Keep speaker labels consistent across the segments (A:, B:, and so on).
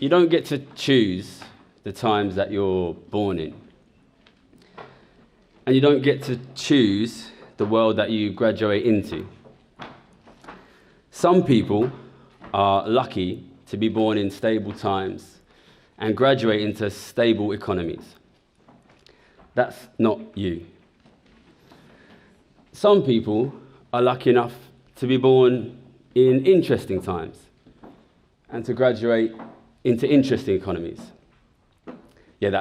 A: You don't get to choose the times that you're born in. And you don't get to choose the world that you graduate into. Some people are lucky to be born in stable times and graduate into stable economies. That's not you. Some people are lucky enough to be born in interesting times and to graduate into interesting economies. Yeah,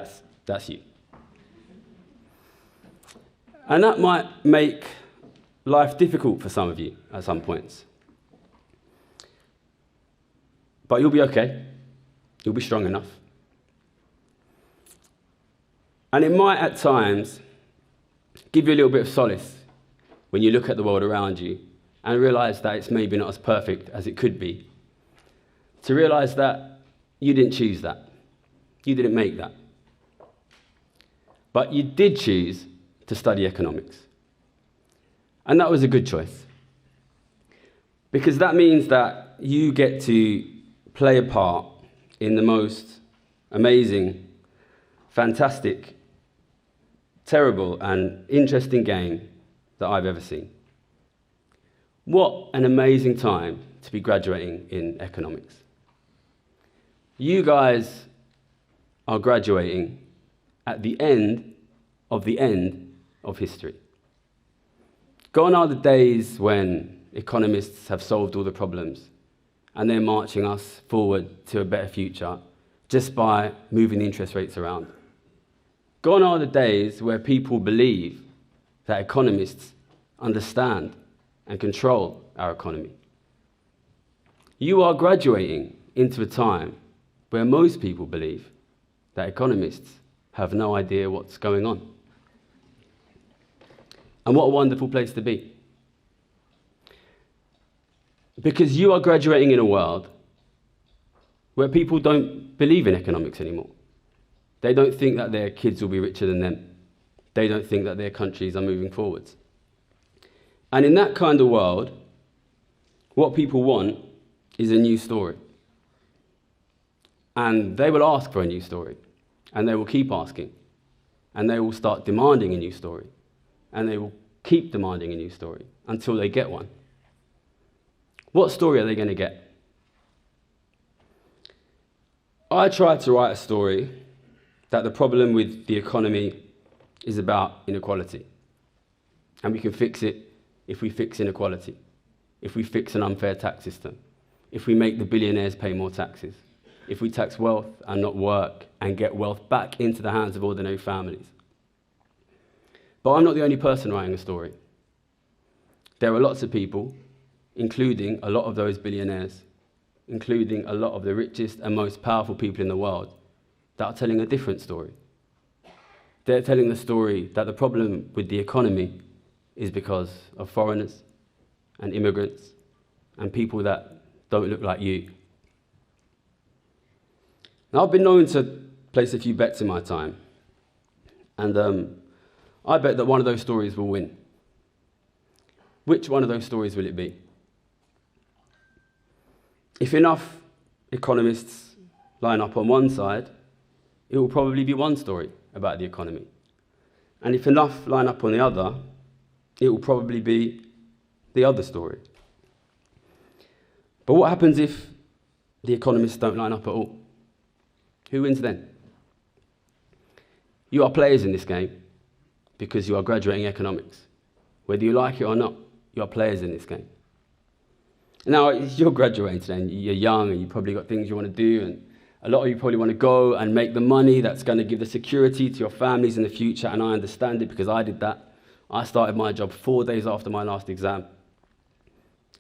A: that's you. And that might make life difficult for some of you at some points. But you'll be okay. You'll be strong enough. And it might at times give you a little bit of solace when you look at the world around you and realize that it's maybe not as perfect as it could be. To realize that you didn't choose that. You didn't make that. But you did choose to study economics. And that was a good choice. Because that means that you get to play a part in the most amazing, fantastic, terrible, and interesting game that I've ever seen. What an amazing time to be graduating in economics. You guys are graduating at the end of history. Gone are the days when economists have solved all the problems and they're marching us forward to a better future just by moving the interest rates around. Gone are the days where people believe that economists understand and control our economy. You are graduating into a time where most people believe that economists have no idea what's going on. And what a wonderful place to be. Because you are graduating in a world where people don't believe in economics anymore. They don't think that their kids will be richer than them. They don't think that their countries are moving forwards. And in that kind of world, what people want is a new story. And they will ask for a new story. And they will keep asking. And they will start demanding a new story. And they will keep demanding a new story until they get one. What story are they going to get? I tried to write a story that the problem with the economy is about inequality. And we can fix it if we fix inequality, if we fix an unfair tax system, if we make the billionaires pay more taxes, if we tax wealth and not work and get wealth back into the hands of ordinary families. But I'm not the only person writing a story. There are lots of people, including a lot of those billionaires, including a lot of the richest and most powerful people in the world, that are telling a different story. They're telling the story that the problem with the economy is because of foreigners and immigrants and people that don't look like you. Now, I've been known to place a few bets in my time, and I bet that one of those stories will win. Which one of those stories will it be? If enough economists line up on one side, it will probably be one story about the economy. And if enough line up on the other, it will probably be the other story. But what happens if the economists don't line up at all? Who wins then? You are players in this game because you are graduating economics. Whether you like it or not, you are players in this game. Now, you're graduating today and you're young and you've probably got things you want to do, and a lot of you probably want to go and make the money that's going to give the security to your families in the future, and I understand it because I did that. I started my job 4 days after my last exam.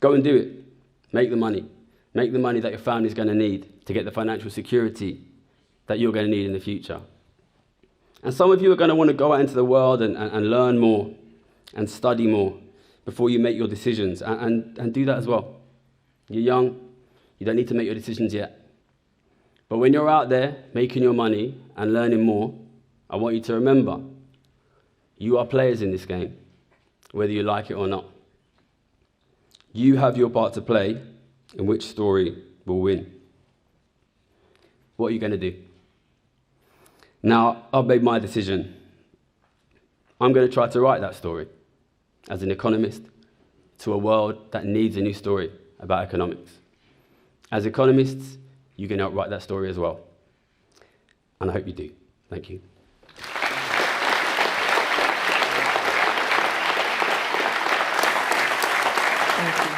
A: Go and do it. Make the money. Make the money that your family's going to need to get the financial security that you're going to need in the future. And some of you are going to want to go out into the world and learn more and study more before you make your decisions, and do that as well. You're young. You don't need to make your decisions yet. But when you're out there making your money and learning more, I want you to remember, you are players in this game, whether you like it or not. You have your part to play in which story will win. What are you going to do? Now, I've made my decision. I'm going to try to write that story as an economist to a world that needs a new story about economics. As economists, you can help write that story as well. And I hope you do. Thank you.
B: Thank you.